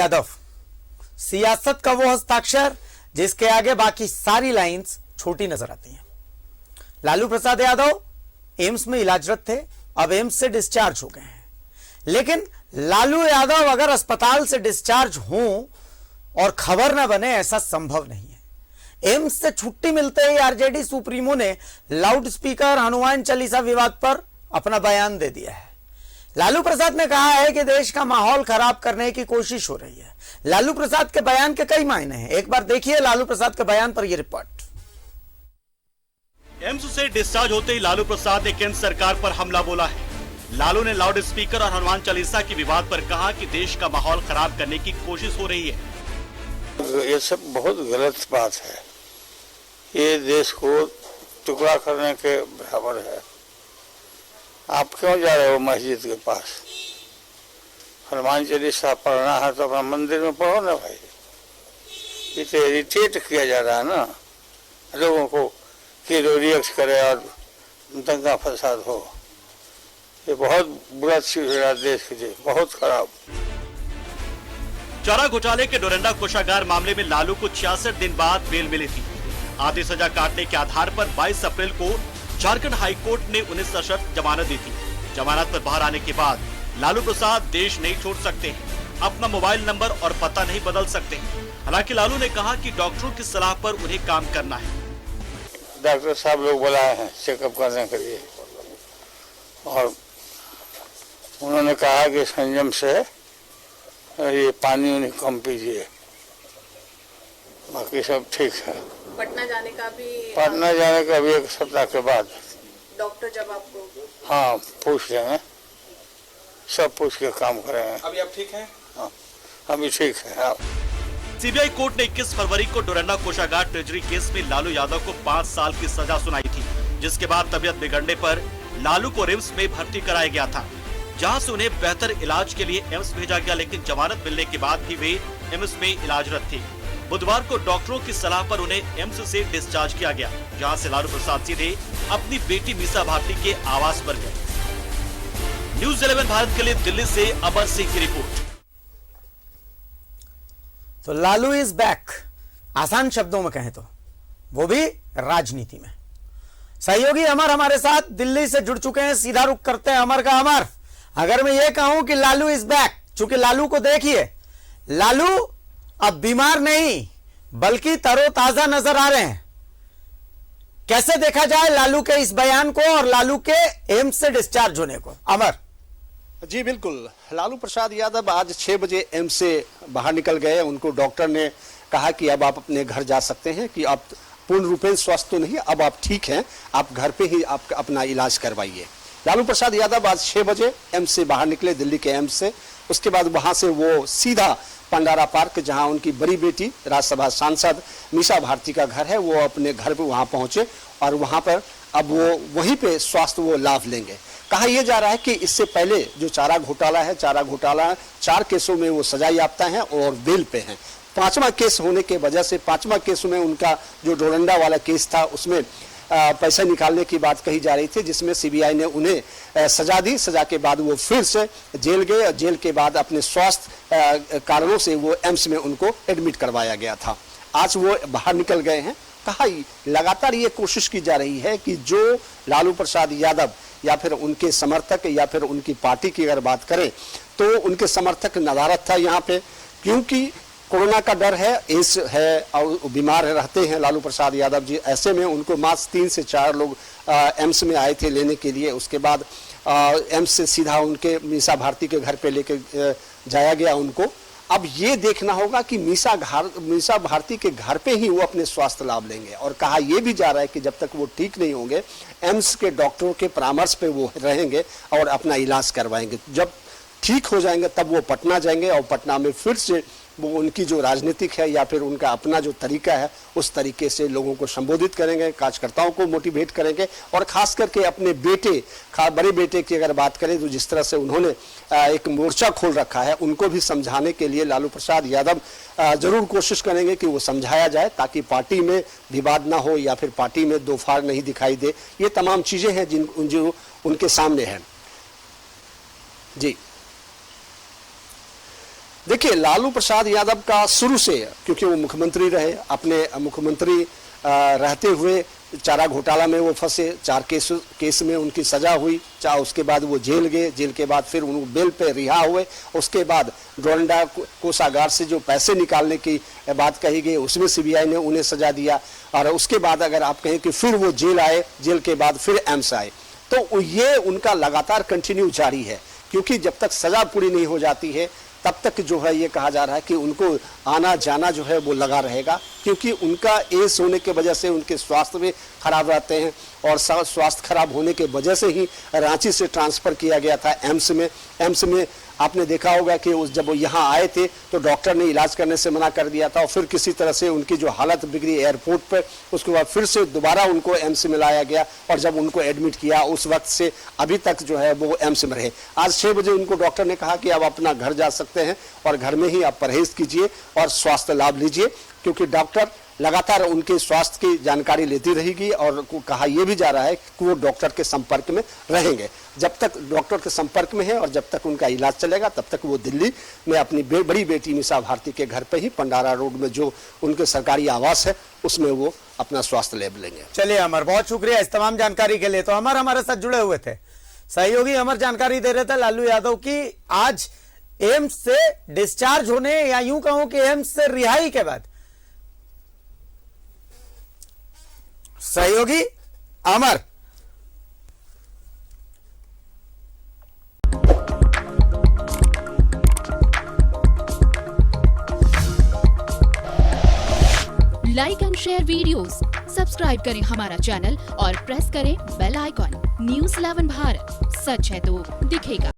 यादव, सियासत का वो हस्ताक्षर जिसके आगे बाकी सारी लाइंस छोटी नजर आती हैं। लालू प्रसाद यादव एम्स में इलाजरत थे, अब एम्स से डिस्चार्ज हो गए हैं। लेकिन लालू यादव अगर अस्पताल से डिस्चार्ज हों और खबर ना बने, ऐसा संभव नहीं है। एम्स से छुट्टी मिलते ही आरजेडी सुप्रीमो ने लाउड स्पीकर हनुमान चालीसा विवाद पर अपना बयान दे दिया है। लालू प्रसाद ने कहा है कि देश का माहौल खराब करने की कोशिश हो रही है। लालू प्रसाद के बयान के कई मायने हैं, एक बार देखिए लालू प्रसाद के बयान पर यह रिपोर्ट। एम्स से डिस्चार्ज होते ही लालू प्रसाद ने केंद्र सरकार पर हमला बोला है। लालू ने लाउड स्पीकर और हनुमान चालीसा के विवाद पर कहा कि देश का माहौल खराब करने की कोशिश हो रही है। ये सब बहुत गलत बात है, ये देश को टुकड़ा करने के बराबर है। आप क्यों जा रहे हो मस्जिद के पास? हनुमान चालीसा पढ़ना है तो अपना मंदिर में पढ़ो ना भाई। ये तो इरिटेट किया जा रहा है ना लोगों को कि रिएक्ट करे और दंगा फसाद हो। ये बहुत बुरा चीज हो रहा है देश के लिए, बहुत खराब। चारा घोटाले के डोरंडा कोषागार मामले में लालू को 66 दिन बाद बेल मिली थी। आधी सजा काटने के आधार पर 22 अप्रैल को झारखंड हाईकोर्ट ने उन्हें सशर्त जमानत दी थी। जमानत पर बाहर आने के बाद लालू प्रसाद देश नहीं छोड़ सकते हैं, अपना मोबाइल नंबर और पता नहीं बदल सकते हैं। हालांकि लालू ने कहा कि डॉक्टरों की सलाह पर उन्हें काम करना है। डॉक्टर साहब लोग बुलाए हैं चेकअप करने के लिए और उन्होंने कहा कि संयम से ये पानी उन्हें कम पीजिए, बाकी सब ठीक है। पटना जाने का भी एक सप्ताह के बाद डॉक्टर जब आपको हाँ पूछ लेंगे, सब पूछ के काम करेंगे। अभी आप ठीक हैं? हाँ अभी ठीक है। हाँ। सीबीआई कोर्ट ने 21 फरवरी को डोरंडा कोषागार ट्रेजरी केस में लालू यादव को 5 साल की सजा सुनाई थी, जिसके बाद तबीयत बिगड़ने पर लालू को रिम्स में भर्ती कराया गया था, जहां से उन्हें बेहतर इलाज के लिए एम्स भेजा गया। लेकिन जमानत मिलने के बाद भी वे एम्स में इलाजरत थे। बुधवार को डॉक्टरों की सलाह पर उन्हें एम्स से डिस्चार्ज किया गया, जहां से लालू प्रसाद सीधे अपनी बेटी मीसा भारती के आवास पर गए। न्यूज़ 11 भारत के लिए दिल्ली से अमर सिंह की रिपोर्ट। तो लालू इज बैक, आसान शब्दों में कहें तो, वो भी राजनीति में। सहयोगी अमर हमारे साथ दिल्ली से जुड़ चुके हैं, सीधा रुख करते हैं अमर का। अमर, अगर मैं ये कहूं कि लालू इज बैक, चूंकि लालू को देखिए, लालू अब बीमार नहीं बल्कि तरोताजा नजर आ रहे हैं। कैसे देखा जाए लालू के इस बयान को और लालू के एम्स से डिस्चार्ज होने को? अमर जी बिल्कुल, लालू प्रसाद यादव आज 6 बजे एम्स से बाहर निकल गए। उनको डॉक्टर ने कहा कि अब आप अपने घर जा सकते हैं, कि आप पूर्ण रूपेण स्वस्थ तो नहीं, अब आप ठीक हैं, आप घर पे ही आप अपना इलाज करवाइए। लालू प्रसाद यादव आज 6 बजे एम्स से बाहर निकले, दिल्ली के एम्स से। उसके बाद वहां से वो सीधा पंडारा पार्क, जहां उनकी बड़ी बेटी राज्यसभा सांसद मीसा भारती का घर है, वो अपने घर पे वहां पहुंचे और वहां पर अब वो वहीं पे स्वास्थ्य वो लाभ लेंगे। कहा यह जा रहा है कि इससे पहले जो चारा घोटाला है, 4 केसों में वो सजा याफ्ता हैं और बेल पे हैं। 5वां केस होने के वजह से 5वां केस में उनका जो डोरंडा वाला केस था, उसमें पैसा निकालने की बात कही जा रही थी, जिसमें सीबीआई ने उन्हें सजा दी। सजा के बाद वो फिर से जेल गए और जेल के बाद अपने स्वास्थ्य कारणों से वो एम्स में उनको एडमिट करवाया गया था। आज वो बाहर निकल गए हैं। कहा लगातार ये कोशिश की जा रही है कि जो लालू प्रसाद यादव या फिर उनके समर्थक या फिर उनकी पार्टी की अगर बात करें तो उनके समर्थक नदारत था यहाँ पे, क्योंकि कोरोना का डर है, एड्स है और बीमार रहते हैं लालू प्रसाद यादव जी। ऐसे में उनको मात्र 3 से 4 लोग एम्स में आए थे लेने के लिए। उसके बाद एम्स से सीधा उनके मीसा भारती के घर पे लेके जाया गया उनको। अब ये देखना होगा कि मीसा भारती के घर पे ही वो अपने स्वास्थ्य लाभ लेंगे। और कहा यह भी जा रहा है कि जब तक वो ठीक नहीं होंगे, एम्स के डॉक्टरों के परामर्श पे वो रहेंगे और अपना इलाज करवाएंगे। जब ठीक हो जाएंगे तब वो पटना जाएंगे और पटना में फिर से वो उनकी जो राजनीतिक है या फिर उनका अपना जो तरीका है, उस तरीके से लोगों को संबोधित करेंगे, कार्यकर्ताओं को मोटिवेट करेंगे। और खास करके अपने बड़े बेटे की अगर बात करें तो जिस तरह से उन्होंने एक मोर्चा खोल रखा है, उनको भी समझाने के लिए लालू प्रसाद यादव जरूर कोशिश करेंगे कि वो समझाया जाए, ताकि पार्टी में विवाद ना हो या फिर पार्टी में दो फाड़ नहीं दिखाई दे। ये तमाम चीजें हैं जो उनके सामने हैं। जी देखिए, लालू प्रसाद यादव का शुरू से, क्योंकि वो मुख्यमंत्री रहे, अपने मुख्यमंत्री रहते हुए चारा घोटाला में वो फंसे, 4 केस में उनकी सजा हुई, उसके बाद वो जेल गए, जेल के बाद फिर उनको बेल पे रिहा हुए, उसके बाद डोरंडा कोषागार से जो पैसे निकालने की बात कही गई उसमें सीबीआई ने उन्हें सजा दिया, और उसके बाद अगर आप कहें कि फिर वो जेल आए, जेल के बाद फिर एम्स आए, तो ये उनका लगातार कंटिन्यू जारी है, क्योंकि जब तक सजा पूरी नहीं हो जाती है तब तक जो है ये कहा जा रहा है कि उनको आना जाना जो है वो लगा रहेगा, क्योंकि उनका एज होने के वजह से उनके स्वास्थ्य भी खराब रहते हैं, और स्वास्थ्य खराब होने के वजह से ही रांची से ट्रांसफ़र किया गया था एम्स में। आपने देखा होगा कि जब वो यहाँ आए थे तो डॉक्टर ने इलाज करने से मना कर दिया था, और फिर किसी तरह से उनकी जो हालत बिगड़ी एयरपोर्ट पर, उसके बाद फिर से दोबारा उनको एम्स में लाया गया, और जब उनको एडमिट किया उस वक्त से अभी तक जो है वो एम्स में रहे। आज 6 बजे उनको डॉक्टर ने कहा कि आप अपना घर जा सकते हैं, और घर में ही आप परहेज कीजिए और स्वास्थ्य लाभ लीजिए, क्योंकि डॉक्टर लगातार उनके स्वास्थ्य की जानकारी लेती रहेगी, और कहा यह भी जा रहा है कि वो डॉक्टर के संपर्क में रहेंगे। जब तक डॉक्टर के संपर्क में है और जब तक उनका इलाज चलेगा तब तक वो दिल्ली में अपनी बड़ी बेटी मीसा भारती के घर पे ही पंडारा रोड में जो उनके सरकारी आवास है उसमें वो अपना स्वास्थ्य लाभ लेंगे। चलिए अमर, बहुत शुक्रिया इस तमाम जानकारी के लिए। तो अमर हमारे साथ जुड़े हुए थे, सहयोगी अमर जानकारी दे रहे थे लालू यादव की आज एम्स से डिस्चार्ज होने, या यूं कहूं कि एम्स से रिहाई के बाद। सहयोगी Amar, like and share videos, subscribe करें हमारा चैनल और प्रेस करें बेल आइकॉन। न्यूज़ 11 भारत, सच है तो दिखेगा।